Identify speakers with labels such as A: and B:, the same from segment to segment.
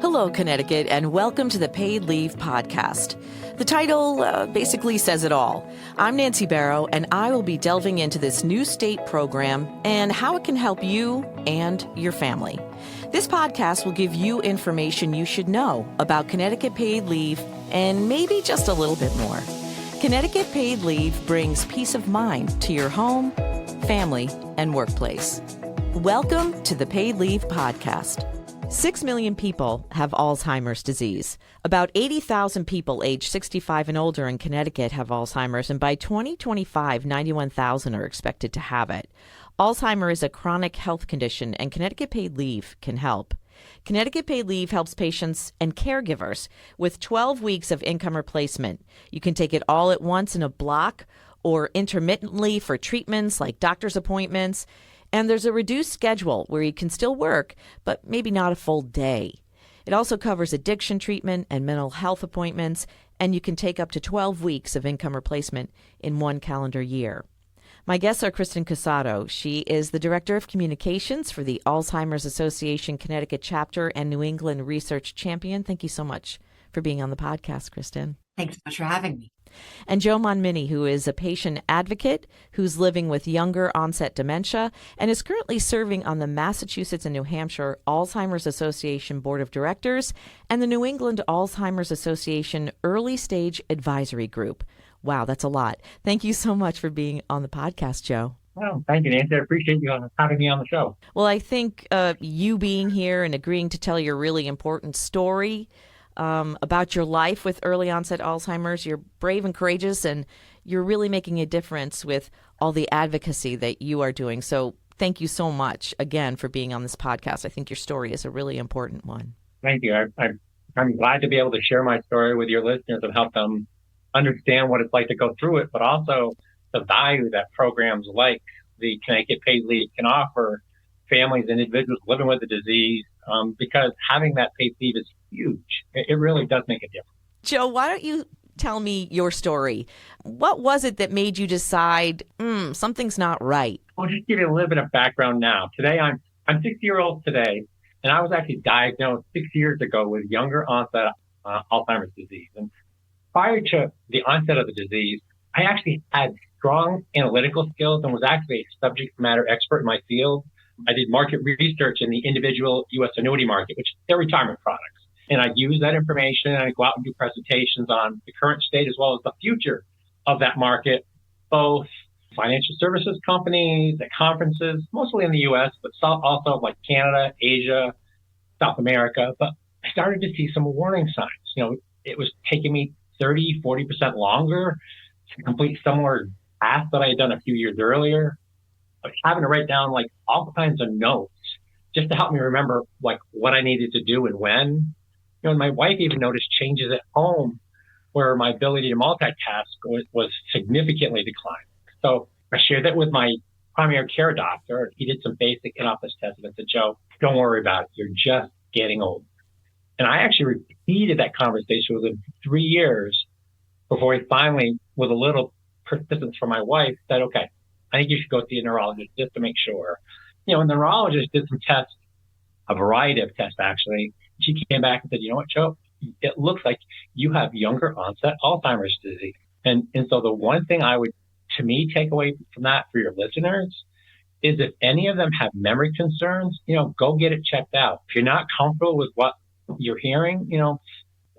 A: Hello, Connecticut, and welcome to the Paid Leave Podcast. The title basically says it all. I'm Nancy Barrow, and I will be delving into this new state program and how it can help you and your family. This podcast will give you information you should know about Connecticut paid leave and maybe just a little bit more. Connecticut paid leave brings peace of mind to your home, family, and workplace. Welcome to the Paid Leave Podcast. 6 million people have Alzheimer's disease. About 80,000 people aged 65 and older in Connecticut have Alzheimer's, and by 2025, 91,000 are expected to have it. Alzheimer's is a chronic health condition, and Connecticut paid leave can help. Connecticut paid leave helps patients and caregivers with 12 weeks of income replacement. You can take it all at once in a block or intermittently for treatments like doctor's appointments. And there's a reduced schedule where you can still work, but maybe not a full day. It also covers addiction treatment and mental health appointments, and you can take up to 12 weeks of income replacement in one calendar year. My guests are Kristen Cusato. She is the Director of Communications for the Alzheimer's Association Connecticut Chapter and New England Research Champion. Thank you so much for being on the podcast, Kristen.
B: Thanks so much for having me.
A: And Joe Montminy, who is a patient advocate who's living with younger onset dementia and is currently serving on the Massachusetts and New Hampshire Alzheimer's Association Board of Directors and the New England Alzheimer's Association Early Stage Advisory Group. Wow, that's a lot. Thank you so much for being on the podcast, Joe.
C: Well, thank you, Nancy. I appreciate you having me on the show.
A: Well, I think you being here and agreeing to tell your really important story about your life with early onset Alzheimer's. You're brave and courageous, and you're really making a difference with all the advocacy that you are doing. So thank you so much again for being on this podcast. I think your story is a really important one.
C: Thank you. I'm glad to be able to share my story with your listeners and help them understand what it's like to go through it, but also the value that programs like the Connecticut Paid Leave can offer families and individuals living with the disease, because having that paid leave is huge. It really does make a difference.
A: Joe, why don't you tell me your story? What was it that made you decide, something's not right?
C: I'll just give you a little bit of background now. Today, I'm 60-year-old today, and I was actually diagnosed 6 years ago with younger onset Alzheimer's disease. And prior to the onset of the disease, I actually had strong analytical skills and was actually a subject matter expert in my field. I did market research in the individual U.S. annuity market, which they're retirement products. And I use that information and I go out and do presentations on the current state as well as the future of that market, both financial services companies, at conferences, mostly in the U.S., but also like Canada, Asia, South America. But I started to see some warning signs. It was taking me 30, 40% longer to complete similar tasks that I had done a few years earlier. I was having to write down like all kinds of notes just to help me remember like what I needed to do and when. And my wife even noticed changes at home where my ability to multitask was significantly declined. So I shared that with my primary care doctor. He did some basic in-office tests and said, Joe, don't worry about it. You're just getting old. And I actually repeated that conversation with him for 3 years before he finally, with a little persistence from my wife, said, okay, I think you should go see a neurologist just to make sure. And the neurologist did some tests, a variety of tests actually. She came back and said, you know what, Joe, it looks like you have younger onset Alzheimer's disease. And so the one thing I would, to me, take away from that for your listeners is if any of them have memory concerns, go get it checked out. If you're not comfortable with what you're hearing,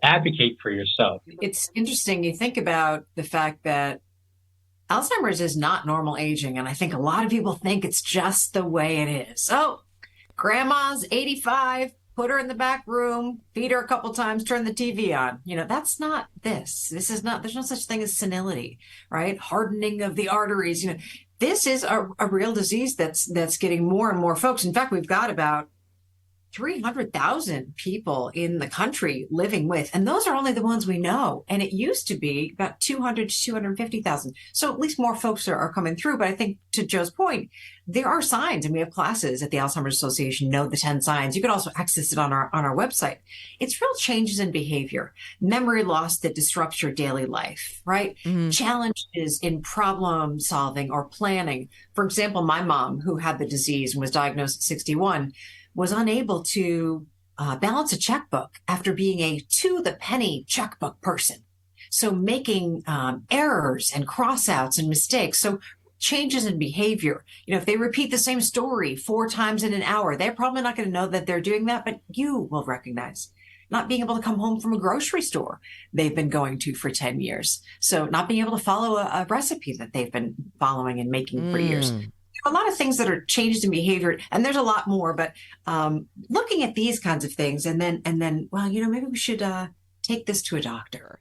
C: advocate for yourself.
B: It's interesting. You think about the fact that Alzheimer's is not normal aging. And I think a lot of people think it's just the way it is. Oh, grandma's 85, put her in the back room, feed her a couple times, turn the TV on. That's not this. This is not, there's no such thing as senility, right? Hardening of the arteries. This is a real disease that's getting more and more folks. In fact, we've got about 300,000 people in the country living with, and those are only the ones we know. And it used to be about 200 to 250,000. So at least more folks are coming through. But I think to Joe's point, there are signs, and we have classes at the Alzheimer's Association, Know the 10 Signs. You could also access it on our website. It's real changes in behavior, memory loss that disrupts your daily life, right? Mm-hmm. Challenges in problem solving or planning. For example, my mom, who had the disease and was diagnosed at 61, was unable to balance a checkbook after being a to-the-penny checkbook person. So making errors and crossouts and mistakes. So changes in behavior. If they repeat the same story 4 times in an hour, they're probably not going to know that they're doing that, but you will recognize. Not being able to come home from a grocery store they've been going to for 10 years. So not being able to follow a recipe that they've been following and making for years. A lot of things that are changes in behavior, and there's a lot more, but looking at these kinds of things and then, well, maybe we should take this to a doctor.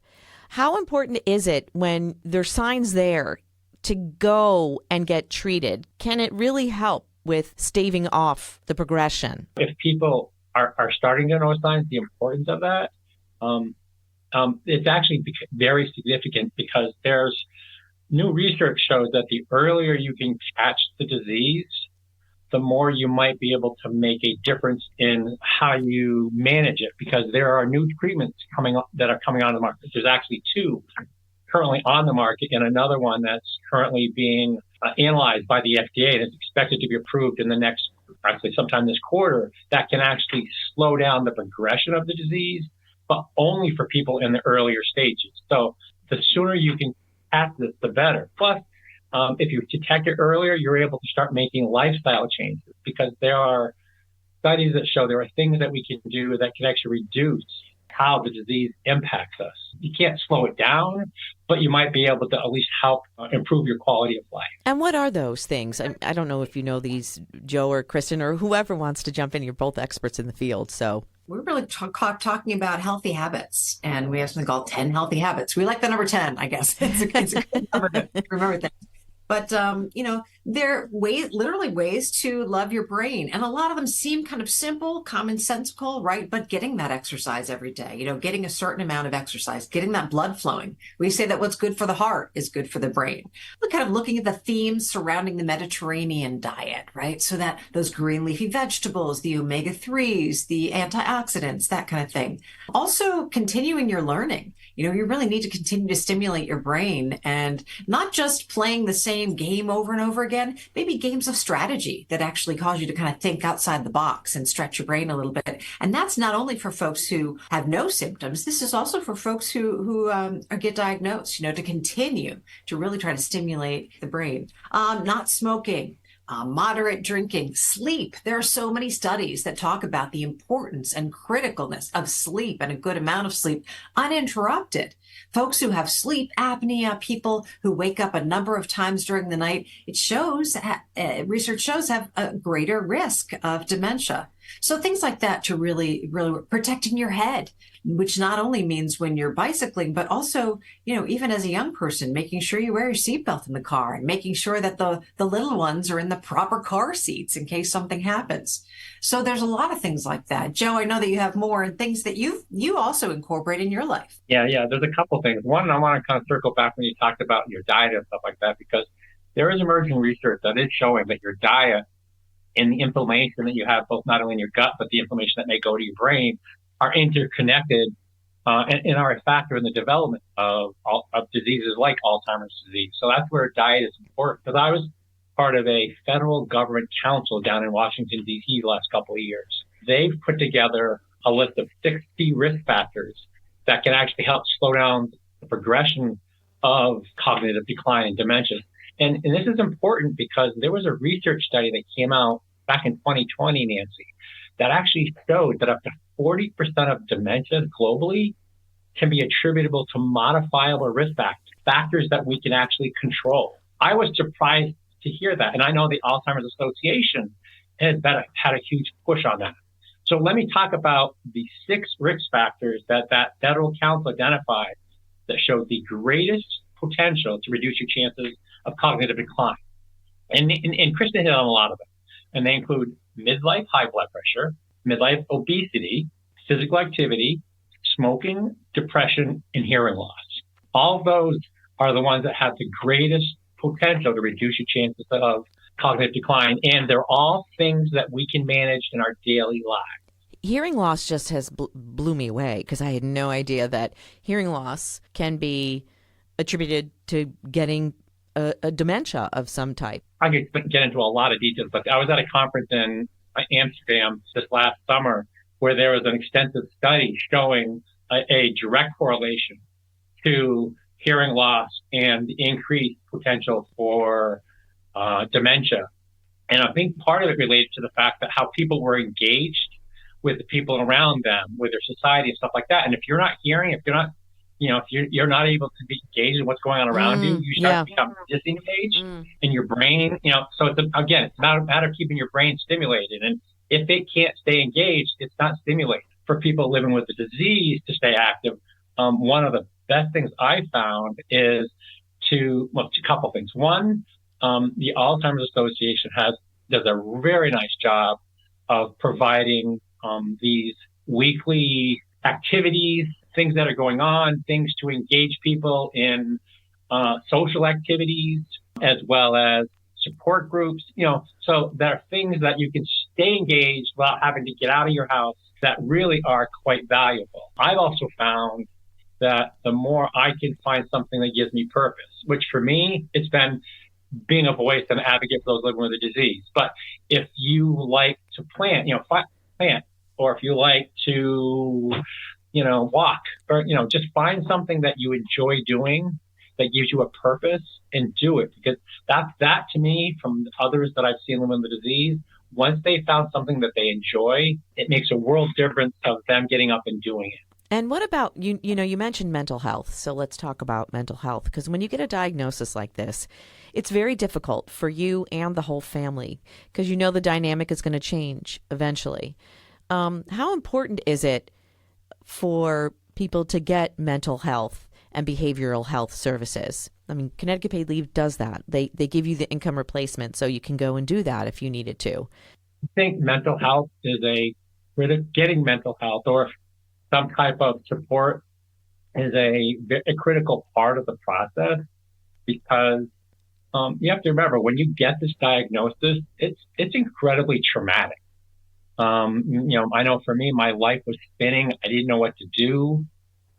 A: How important is it when there's signs there to go and get treated? Can it really help with staving off the progression?
C: If people are starting to know signs, the importance of that, it's actually very significant, because there's new research shows that the earlier you can catch the disease, the more you might be able to make a difference in how you manage it, because there are new treatments that are coming on the market. There's actually 2 currently on the market, and another one that's currently being analyzed by the FDA and is expected to be approved in the next, actually sometime this quarter, that can actually slow down the progression of the disease, but only for people in the earlier stages. So the sooner you can catch this, the better. Plus, if you detect it earlier, you're able to start making lifestyle changes, because there are studies that show there are things that we can do that can actually reduce how the disease impacts us. You can't slow it down, but you might be able to at least help improve your quality of life.
A: And what are those things? I don't know if you know these, Joe or Kristen, or whoever wants to jump in. You're both experts in the field, so.
B: We're really talking about healthy habits, and we have something called 10 healthy habits. We like the number 10, I guess. It's a good number to remember things. But, there are literally ways to love your brain. And a lot of them seem kind of simple, commonsensical, right? But getting that exercise every day, getting a certain amount of exercise, getting that blood flowing. We say that what's good for the heart is good for the brain. We're kind of looking at the themes surrounding the Mediterranean diet, right? So that those green leafy vegetables, the omega-3s, the antioxidants, that kind of thing. Also continuing your learning. You really need to continue to stimulate your brain, and not just playing the same game over and over again, maybe games of strategy that actually cause you to kind of think outside the box and stretch your brain a little bit. And that's not only for folks who have no symptoms. This is also for folks who get diagnosed, to continue to really try to stimulate the brain. Not smoking. Moderate drinking, sleep. There are so many studies that talk about the importance and criticalness of sleep and a good amount of sleep uninterrupted. Folks who have sleep apnea, people who wake up a number of times during the night, it shows, research shows, have a greater risk of dementia. So things like that to really protecting your head, which not only means when you're bicycling, but also, even as a young person, making sure you wear your seatbelt in the car and making sure that the little ones are in the proper car seats in case something happens. So there's a lot of things like that. Joe, I know that you have more and things that you also incorporate in your life.
C: Yeah. There's a couple things. One, I want to kind of circle back when you talked about your diet and stuff like that, because there is emerging research that is showing that your diet and the inflammation that you have, both not only in your gut, but the inflammation that may go to your brain, are interconnected and are a factor in the development of diseases like Alzheimer's disease. So that's where diet is important. Because I was part of a federal government council down in Washington, D.C. the last couple of years. They've put together a list of 60 risk factors that can actually help slow down the progression of cognitive decline and dementia. And this is important because there was a research study that came out back in 2020, Nancy, that actually showed that up to 40% of dementia globally can be attributable to modifiable risk factors that we can actually control. I was surprised to hear that. And I know the Alzheimer's Association has had a huge push on that. So let me talk about the 6 risk factors that federal council identified that showed the greatest potential to reduce your chances of cognitive decline. And Kristen hit on a lot of them. And they include midlife high blood pressure, midlife obesity, physical activity, smoking, depression, and hearing loss. All of those are the ones that have the greatest potential to reduce your chances of cognitive decline. And they're all things that we can manage in our daily lives.
A: Hearing loss just has blew me away, because I had no idea that hearing loss can be attributed to getting a dementia of some type.
C: I could get into a lot of details, but I was at a conference in Amsterdam this last summer, where there was an extensive study showing a direct correlation to hearing loss and the increased potential for dementia. And I think part of it related to the fact that how people were engaged with the people around them, with their society and stuff like that. And if you're not hearing, if you're not, if you're not able to be engaged in what's going on around you, you start to become disengaged in your brain. So it's a matter of keeping your brain stimulated. And if it can't stay engaged, it's not stimulated. For people living with the disease to stay active, one of the best things I found is a couple things. One, the Alzheimer's Association does a very nice job of providing these weekly activities, things that are going on, things to engage people in social activities, as well as support groups, so there are things that you can stay engaged without having to get out of your house that really are quite valuable. I've also found that the more I can find something that gives me purpose, which for me, it's been being a voice and advocate for those living with the disease. But if you like to plant, or if you like to, walk, or, just find something that you enjoy doing that gives you a purpose and do it. Because that to me, from others that I've seen living with the disease, once they found something that they enjoy, it makes a world difference of them getting up and doing it.
A: And what about, you mentioned mental health. So let's talk about mental health, because when you get a diagnosis like this, it's very difficult for you and the whole family, because the dynamic is going to change eventually. How important is it for people to get mental health and behavioral health services? I mean, Connecticut Paid Leave does that. They give you the income replacement so you can go and do that if you needed to.
C: I think mental health is getting mental health or some type of support is a critical part of the process, because you have to remember, when you get this diagnosis, it's incredibly traumatic. I know for me, my life was spinning. I didn't know what to do.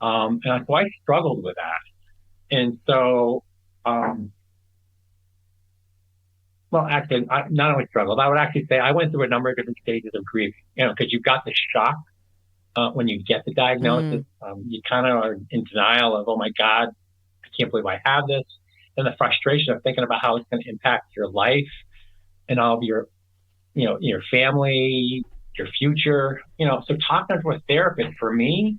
C: And so I struggled with that. And so, actually, I not only struggled, I would actually say I went through a number of different stages of grief, because you've got the shock when you get the diagnosis. You kind of are in denial of, oh my God, I can't believe I have this. And the frustration of thinking about how it's going to impact your life and all of your family, your future, so talking to a therapist for me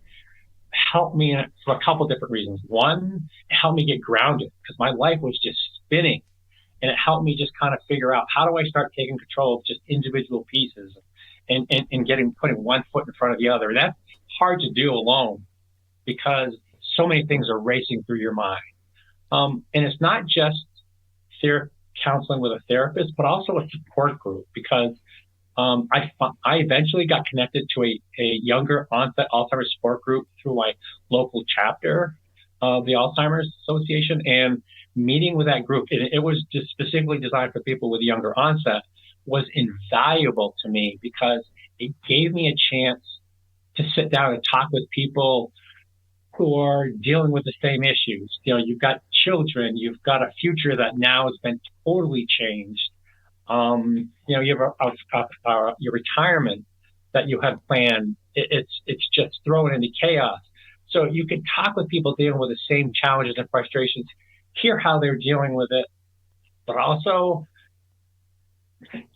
C: helped me for a couple different reasons. One, it helped me get grounded because my life was just spinning, and it helped me just kind of figure out, how do I start taking control of just individual pieces and putting one foot in front of the other. And that's hard to do alone because so many things are racing through your mind. And it's not just counseling with a therapist, but also a support group, because I eventually got connected to a younger onset Alzheimer's support group through my local chapter of the Alzheimer's Association, and meeting with that group, and it was just specifically designed for people with younger onset, was invaluable to me because it gave me a chance to sit down and talk with people who are dealing with the same issues. You've got children, you've got a future that now has been totally changed. You have your retirement that you had planned. It's just thrown into chaos. So you can talk with people dealing with the same challenges and frustrations, hear how they're dealing with it, but also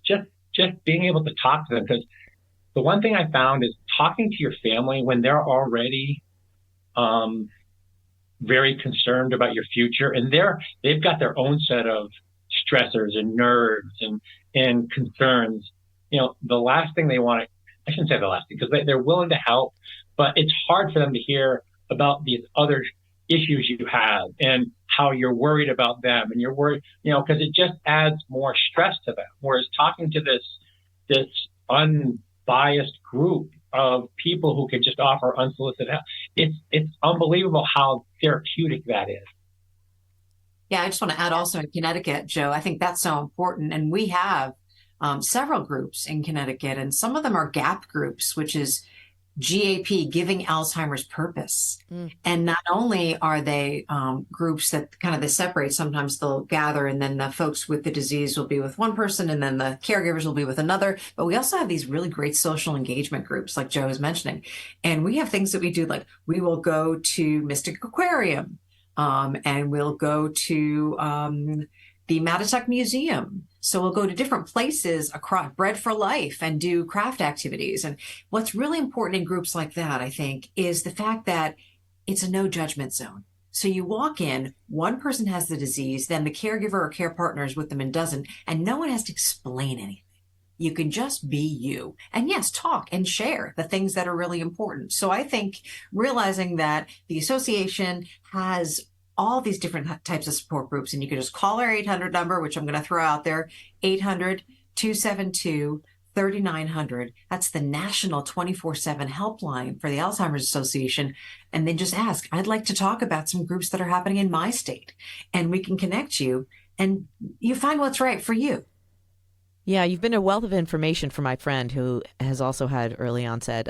C: just being able to talk to them. Because the one thing I found is talking to your family when they're already very concerned about your future, and they've got their own set of stressors and nerves and concerns. The last thing they want to, I shouldn't say the last thing, because they're willing to help, but it's hard for them to hear about these other issues you have and how you're worried about them, and you're worried, because it just adds more stress to them. Whereas talking to this unbiased group of people who can just offer unsolicited help, it's unbelievable how therapeutic that is.
B: Yeah, I just want to add also in Connecticut, Joe, I think that's so important. And we have several groups in Connecticut, and some of them are GAP groups, which is GAP, Giving Alzheimer's Purpose. And not only are they groups that kind of they separate, sometimes they'll gather and then the folks with the disease will be with one person and then the caregivers will be with another. But we also have these really great social engagement groups like Joe was mentioning. And we have things that we do, like we will go to Mystic Aquarium and we'll go to the Mattatuck Museum. So we'll go to different places across Bread for Life and do craft activities. And what's really important in groups like that, I think, is the fact that it's a no judgment zone. So you walk in, one person has the disease, then the caregiver or care partner is with them and doesn't, and no one has to explain anything. You can just be you. And yes, talk and share the things that are really important. So I think realizing that the association has all these different types of support groups, and you can just call our 800 number, which I'm going to throw out there, 800-272-3900. That's the national 24/7 helpline for the Alzheimer's Association. And then just ask, I'd like to talk about some groups that are happening in my state. And we can connect you and you find what's right for you.
A: Yeah, you've been a wealth of information for my friend who has also had early onset.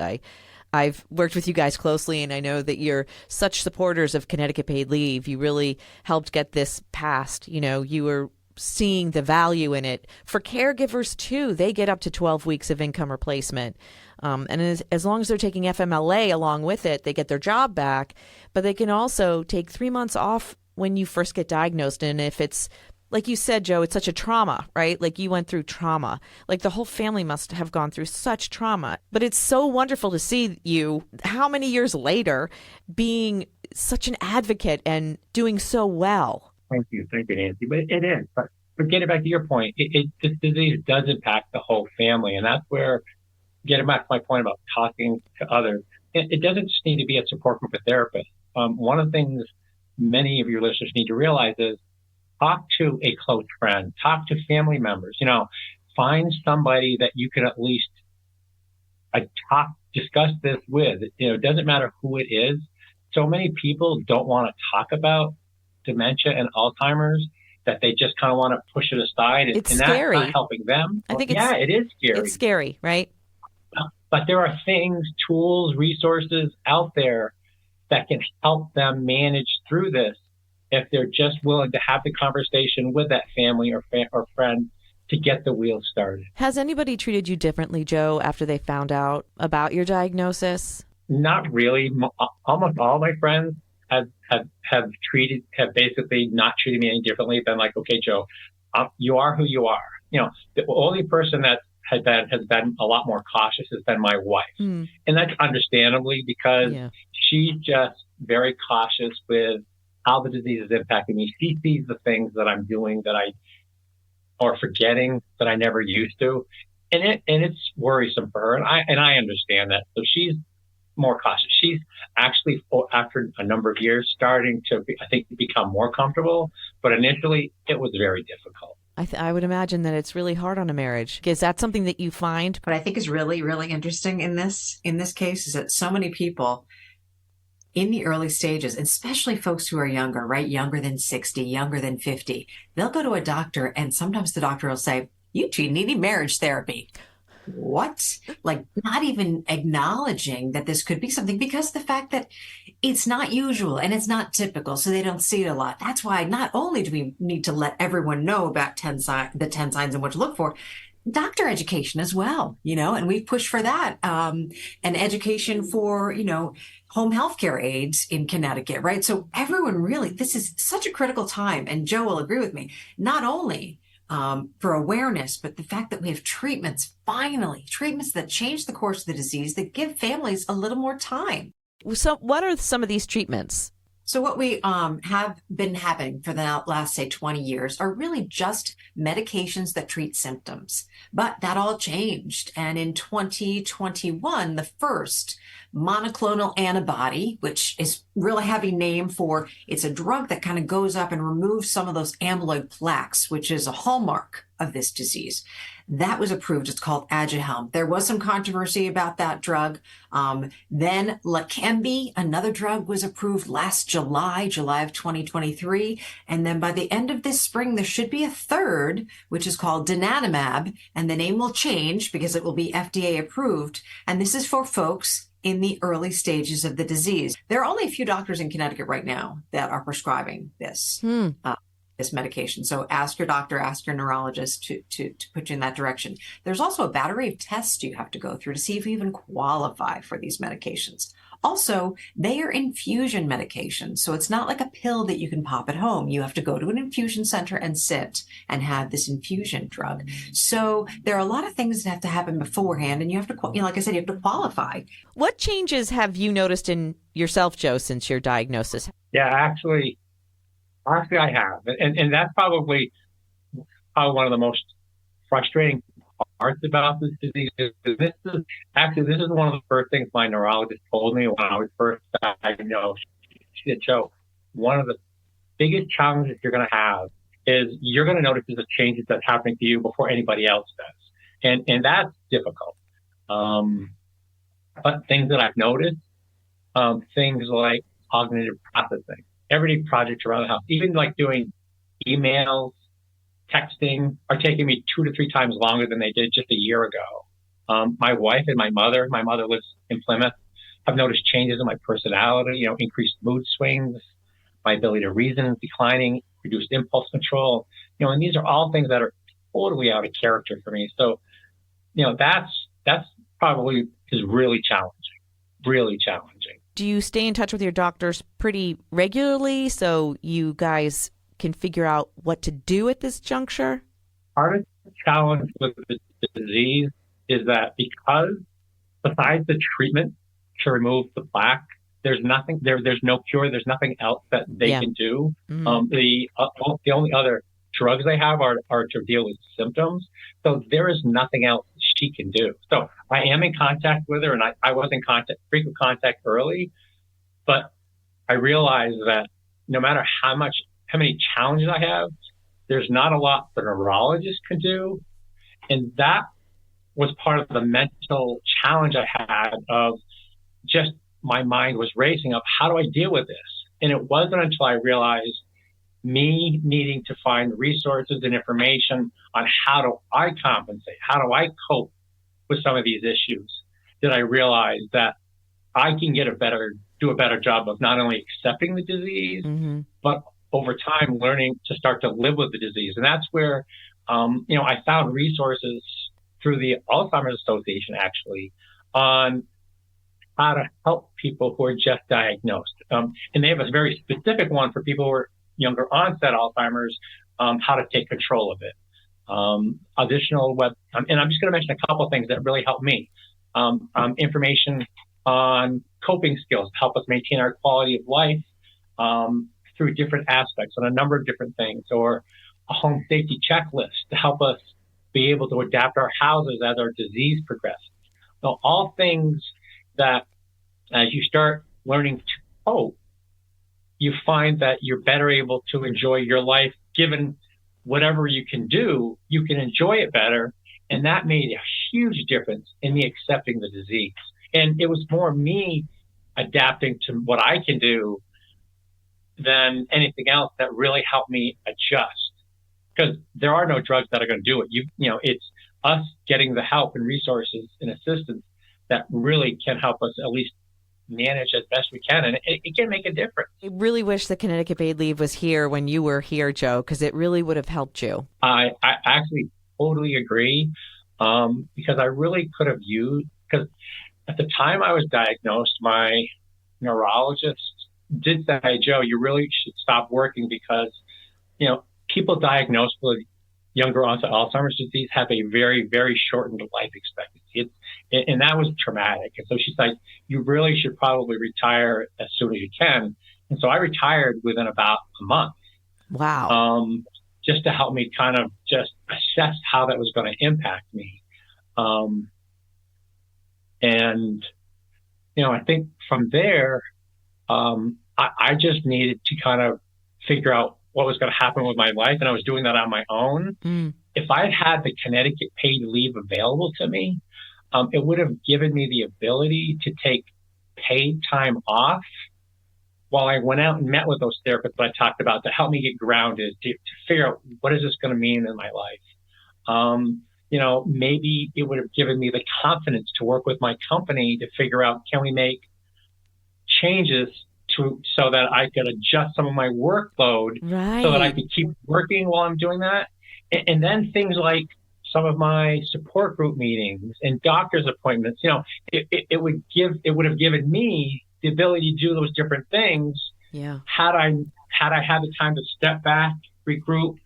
A: I've worked with you guys closely, and I know that you're such supporters of Connecticut paid leave. You really helped get this passed. You know, you were seeing the value in it. For caregivers, too, they get up to 12 weeks of income replacement. And as long as they're taking FMLA along with it, they get their job back. But they can also take 3 months off when you first get diagnosed. And if it's like you said, Joe, it's such a trauma, right? Like you went through trauma. Like the whole family must have gone through such trauma. But it's so wonderful to see you, how many years later, being such an advocate and doing so well.
C: Thank you, Nancy. But it is. But getting back to your point, this disease does impact the whole family. And that's where, getting back to my point about talking to others, it doesn't just need to be a support group of therapists. One of the things many of your listeners need to realize is, talk to a close friend, talk to family members, find somebody that you can at least discuss this with. It doesn't matter who it is. So many people don't want to talk about dementia and Alzheimer's that they just kind of want to push it aside.
A: It's
C: and
A: scary.
C: That's not helping them.
A: I think
C: it is scary.
A: It's scary, right?
C: But there are things, tools, resources out there that can help them manage through this, if they're just willing to have the conversation with that family or friend to get the wheels started. Has
A: anybody treated you differently, Joe, after they found out about your diagnosis?
C: Not really. Almost all my friends have basically not treated me any differently than like, okay, Joe, you are who you are. The only person that has been a lot more cautious has been my wife. And that's understandably because she's just very cautious with how the disease is impacting me. She sees the things that I'm doing or forgetting that I never used to. And it's worrisome for her. And I understand that. So she's more cautious. She's actually, after a number of years, starting to, I think, become more comfortable. But initially, it was very difficult.
A: I would imagine that it's really hard on a marriage. Is that something that you find?
B: What I think is really, really interesting in this case is that so many people in the early stages, especially folks who are younger, right? Younger than 60, younger than 50, they'll go to a doctor and sometimes the doctor will say, you two need marriage therapy. What? Like not even acknowledging that this could be something because the fact that it's not usual and it's not typical. So they don't see it a lot. That's why not only do we need to let everyone know about the 10 signs and what to look for, doctor education as well, and we push for that. And education for, home healthcare aides in Connecticut, right? So everyone really, this is such a critical time. And Joe will agree with me, not only for awareness, but the fact that we have treatments, finally, treatments that change the course of the disease, that give families a little more time.
A: So what are some of these treatments?
B: So what we have been having for the last, say, 20 years are really just medications that treat symptoms. But that all changed. And in 2021, the first monoclonal antibody, which is really a heavy name for, it's a drug that kind of goes up and removes some of those amyloid plaques, which is a hallmark of this disease. That was approved. It's called Aduhelm. There was some controversy about that drug. Then Leqembi, another drug, was approved last July of 2023. And then by the end of this spring, there should be a third, which is called Donanemab. And the name will change because it will be FDA approved. And this is for folks in the early stages of the disease. There are only a few doctors in Connecticut right now that are prescribing this. This medication. So ask your doctor, ask your neurologist to put you in that direction. There's also a battery of tests you have to go through to see if you even qualify for these medications. Also, they are infusion medications. So it's not like a pill that you can pop at home. You have to go to an infusion center and sit and have this infusion drug. So there are a lot of things that have to happen beforehand. And you have to, like I said, you have to qualify.
A: What changes have you noticed in yourself, Joe, since your diagnosis?
C: Yeah, actually, I have. And that's probably one of the most frustrating parts about this disease. This is one of the first things my neurologist told me when I was first diagnosed. She said, Joe, one of the biggest challenges you're going to have is you're going to notice the changes that's happening to you before anybody else does. And that's difficult. But things that I've noticed, things like cognitive processing, everyday projects around the house, even like doing emails, texting, are taking me 2 to 3 times longer than they did just a year ago. My wife and my mother lives in Plymouth, have noticed changes in my personality, increased mood swings, my ability to reason is declining, reduced impulse control, and these are all things that are totally out of character for me. So, that's probably is really challenging.
A: Do you stay in touch with your doctors pretty regularly so you guys can figure out what to do at this juncture?
C: Part of the challenge with the disease is that because besides the treatment to remove the plaque, there's nothing there's no cure. There's nothing else that they can do. The only other drugs they have are to deal with symptoms. So there is nothing else she can do. So I am in contact with her, and I was in frequent contact early, but I realized that no matter how many challenges I have, there's not a lot the neurologist can do. And that was part of the mental challenge I had of just my mind was racing of how do I deal with this? And it wasn't until I realized me needing to find resources and information on how do I compensate, how do I cope with some of these issues, that I realized that I can do a better job of not only accepting the disease, but over time learning to start to live with the disease. And that's where, I found resources through the Alzheimer's Association actually on how to help people who are just diagnosed. And they have a very specific one for people who are younger onset Alzheimer's, how to take control of it. Additional and I'm just going to mention a couple of things that really helped me. Information on coping skills to help us maintain our quality of life through different aspects on a number of different things, or a home safety checklist to help us be able to adapt our houses as our disease progresses. So all things that as you start learning to cope, you find that you're better able to enjoy your life. Given whatever you can do, you can enjoy it better. And that made a huge difference in me accepting the disease. And it was more me adapting to what I can do than anything else that really helped me adjust. Because there are no drugs that are going to do it. It's us getting the help and resources and assistance that really can help us at least manage as best we can. And it can make a difference.
A: I really wish the Connecticut Paid Leave was here when you were here, Joe, because it really would have helped you.
C: I actually totally agree, because I really could have because at the time I was diagnosed, my neurologist did say, Joe, you really should stop working because, people diagnosed with younger onset Alzheimer's disease have a very, very shortened life expectancy. And that was traumatic. And so she's like, you really should probably retire as soon as you can. And so I retired within about a month.
A: Wow.
C: Just to help me kind of just assess how that was going to impact me. And, I think from there, I just needed to kind of figure out what was going to happen with my life. And I was doing that on my own. If I had the Connecticut paid leave available to me, it would have given me the ability to take paid time off while I went out and met with those therapists that I talked about to help me get grounded, to figure out what is this going to mean in my life. maybe it would have given me the confidence to work with my company to figure out, can we make changes so that I could adjust some of my workload so that I could keep working while I'm doing that. And then things like some of my support group meetings and doctor's appointments, it would have given me the ability to do those different things.
A: Yeah.
C: Had I had the time to step back, regroup,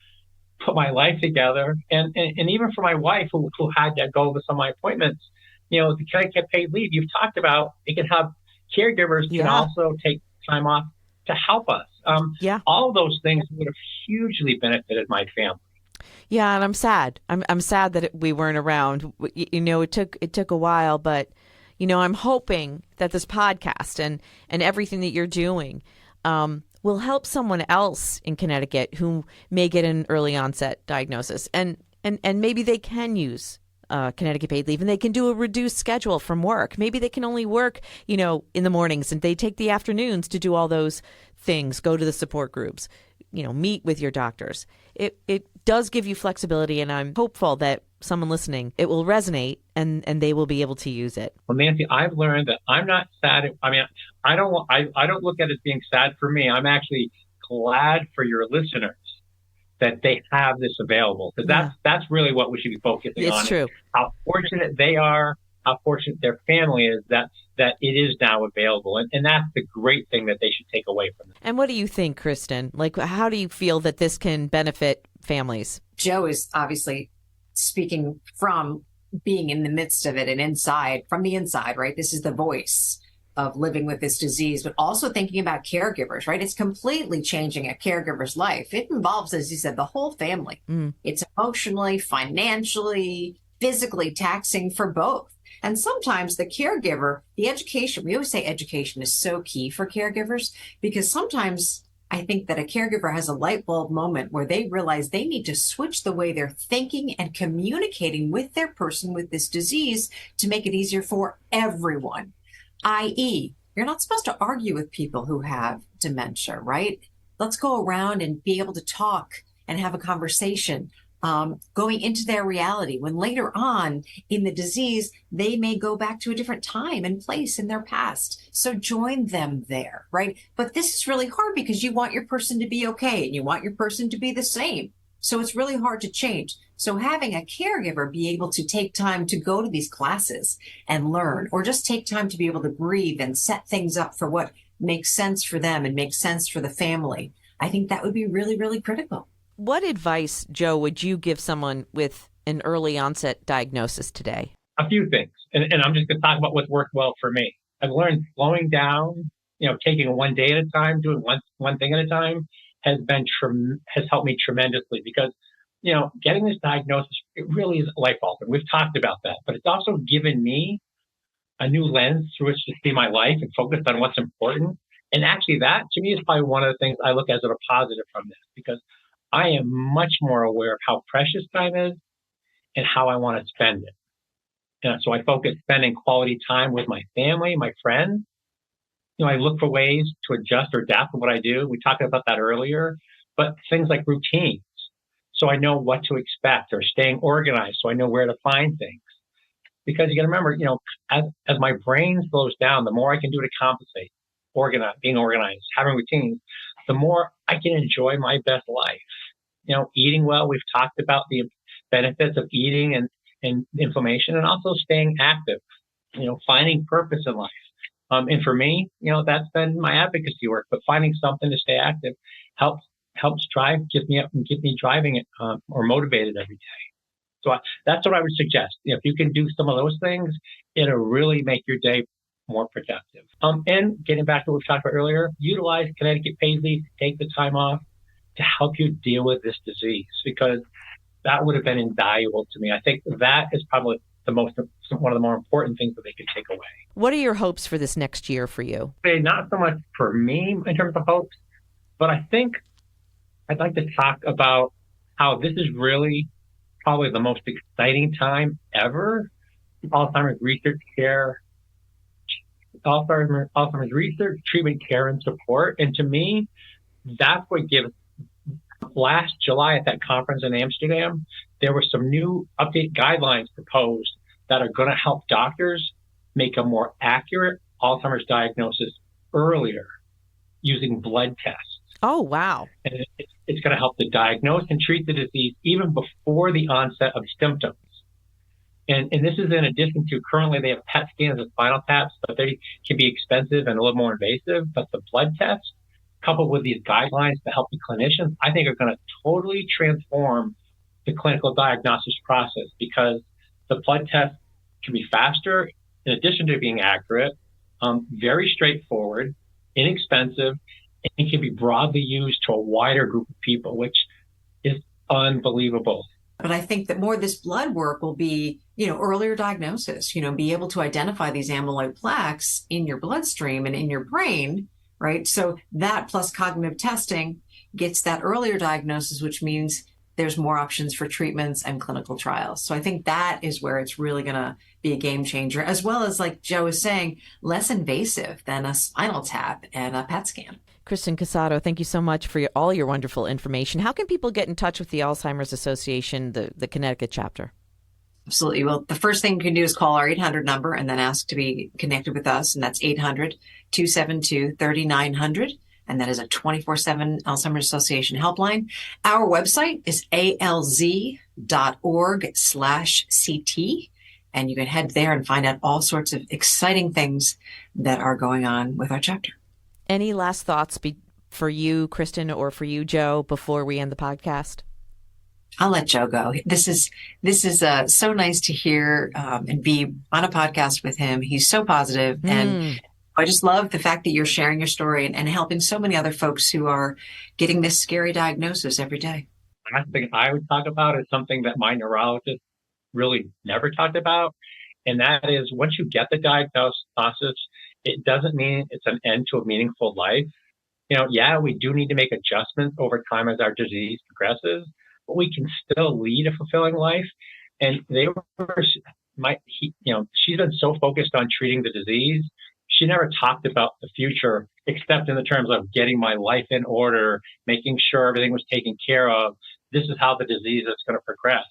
C: put my life together, and even for my wife who had to go to some of my appointments, the Connecticut paid leave you've talked about, it can have caregivers can also take time off to help us. All of those things would have hugely benefited my family.
A: Yeah, and I'm sad. I'm sad that we weren't around. It took a while, but I'm hoping that this podcast and everything that you're doing will help someone else in Connecticut who may get an early onset diagnosis, and maybe they can use Connecticut paid leave, and they can do a reduced schedule from work. Maybe they can only work, in the mornings, and they take the afternoons to do all those things, go to the support groups, meet with your doctors. It does give you flexibility, and I'm hopeful that someone listening, it will resonate and they will be able to use it.
C: Well, Nancy, I've learned that I'm not sad. I don't look at it as being sad for me. I'm actually glad for your listeners that they have this available, because that's really what we should be focusing on.
A: It's true.
C: How fortunate they are, how fortunate their family is that it is now available. And that's the great thing that they should take away from it.
A: And what do you think, Kristen? How do you feel that this can benefit families?
B: Joe is obviously speaking from being in the midst of it and from the inside, right? This is the voice of living with this disease, but also thinking about caregivers, right? It's completely changing a caregiver's life. It involves, as you said, the whole family. It's emotionally, financially, physically taxing for both. And sometimes the caregiver, the education, we always say education is so key for caregivers, because sometimes I think that a caregiver has a light bulb moment where they realize they need to switch the way they're thinking and communicating with their person with this disease to make it easier for everyone. i.e., you're not supposed to argue with people who have dementia, right? Let's go around and be able to talk and have a conversation, going into their reality, when later on in the disease, they may go back to a different time and place in their past. So join them there, right? But this is really hard because you want your person to be okay and you want your person to be the same. So it's really hard to change. So having a caregiver be able to take time to go to these classes and learn, or just take time to be able to breathe and set things up for what makes sense for them and makes sense for the family, I think that would be really, really critical.
A: What advice, Joe, would you give someone with an early onset diagnosis today?
C: A few things. And I'm just going to talk about what's worked well for me. I've learned slowing down, taking one day at a time, doing one thing at a time has helped me tremendously, because, getting this diagnosis, it really is life altering. We've talked about that, but it's also given me a new lens through which to see my life and focus on what's important. And actually that, to me, is probably one of the things I look at as a positive from this, because I am much more aware of how precious time is and how I want to spend it. So I focus spending quality time with my family, my friends. I look for ways to adjust or adapt to what I do. We talked about that earlier, but things like routines. So I know what to expect, or staying organized so I know where to find things. Because you got to remember, as my brain slows down, the more I can do to compensate, being organized, having routines, the more I can enjoy my best life. Eating well, we've talked about the benefits of eating and inflammation, and also staying active, finding purpose in life. And for me, that's been my advocacy work, but finding something to stay active helps get me up and get me driving it or motivated every day. So that's what I would suggest. If you can do some of those things, it'll really make your day more productive. And getting back to what we talked about earlier, utilize Connecticut paid leave, take the time off to help you deal with this disease, because that would have been invaluable to me. I think that is probably one of the more important things that they could take away.
A: What are your hopes for this next year for you?
C: Not so much for me in terms of hopes, but I think I'd like to talk about how this is really probably the most exciting time ever. Alzheimer's research, treatment, care, and support. And to me, that's what gives. Last July at that conference in Amsterdam, there were some new update guidelines proposed that are going to help doctors make a more accurate Alzheimer's diagnosis earlier using blood tests.
A: Oh, wow.
C: And it's going to help to diagnose and treat the disease even before the onset of symptoms. And this is in addition to currently they have PET scans and spinal taps, but they can be expensive and a little more invasive. But the blood tests, coupled with these guidelines to help the clinicians, I think are going to totally transform the clinical diagnosis process, because the blood test can be faster in addition to being accurate, very straightforward, inexpensive, and can be broadly used to a wider group of people, which is unbelievable.
B: But I think that more of this blood work will be, earlier diagnosis, be able to identify these amyloid plaques in your bloodstream and in your brain, right? So that plus cognitive testing gets that earlier diagnosis, which means there's more options for treatments and clinical trials. So I think that is where it's really going to be a game changer, as well as, like Joe is saying, less invasive than a spinal tap and a PET scan.
A: Kristen Cusato, thank you so much for all your wonderful information. How can people get in touch with the Alzheimer's Association, the Connecticut chapter?
B: Absolutely. Well, the first thing you can do is call our 800 number and then ask to be connected with us. And that's 800-272-3900. And that is a 24/7 Alzheimer's Association helpline. Our website is alz.org/CT. And you can head there and find out all sorts of exciting things that are going on with our chapter.
A: Any last thoughts for you, Kristen, or for you, Joe, before we end the podcast?
B: I'll let Joe go. This is so nice to hear and be on a podcast with him. He's so positive, and I just love the fact that you're sharing your story and helping so many other folks who are getting this scary diagnosis every day.
C: The last thing I would talk about is something that my neurologist really never talked about, and that is once you get the diagnosis, it doesn't mean it's an end to a meaningful life. We do need to make adjustments over time as our disease progresses, but we can still lead a fulfilling life. And she's been so focused on treating the disease, she never talked about the future, except in the terms of getting my life in order, making sure everything was taken care of. This is how the disease is going to progress.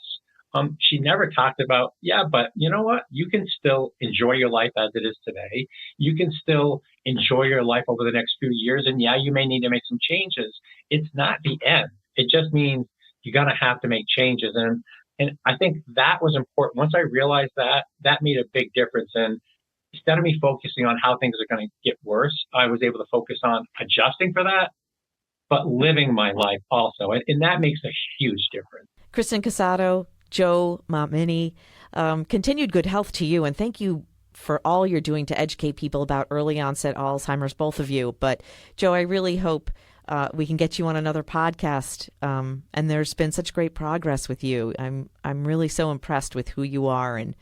C: She never talked about, but you know what? You can still enjoy your life as it is today. You can still enjoy your life over the next few years. And you may need to make some changes. It's not the end. It just means you're going to have to make changes. And I think that was important. Once I realized that made a big difference. And instead of me focusing on how things are going to get worse, I was able to focus on adjusting for that, but living my life also. And that makes a huge difference.
A: Kristen Cusato, Joe Montminy, continued good health to you, and thank you for all you're doing to educate people about early onset Alzheimer's, both of you. But Joe, I really hope we can get you on another podcast. And there's been such great progress with you. I'm really so impressed with who you are and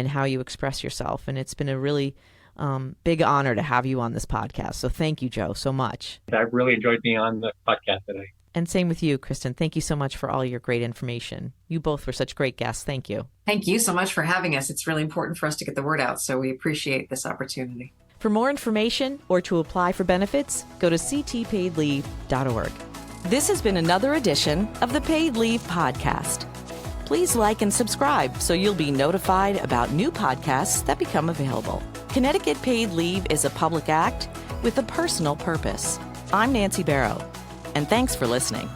A: how you express yourself. And it's been a really big honor to have you on this podcast. So thank you, Joe, so much.
C: I really enjoyed being on the podcast today.
A: And same with you, Kristen. Thank you so much for all your great information. You both were such great guests. Thank you.
B: Thank you so much for having us. It's really important for us to get the word out, so we appreciate this opportunity.
A: For more information or to apply for benefits, go to ctpaidleave.org. This has been another edition of the Paid Leave Podcast. Please like and subscribe so you'll be notified about new podcasts that become available. Connecticut Paid Leave is a public act with a personal purpose. I'm Nancy Barrow, and thanks for listening.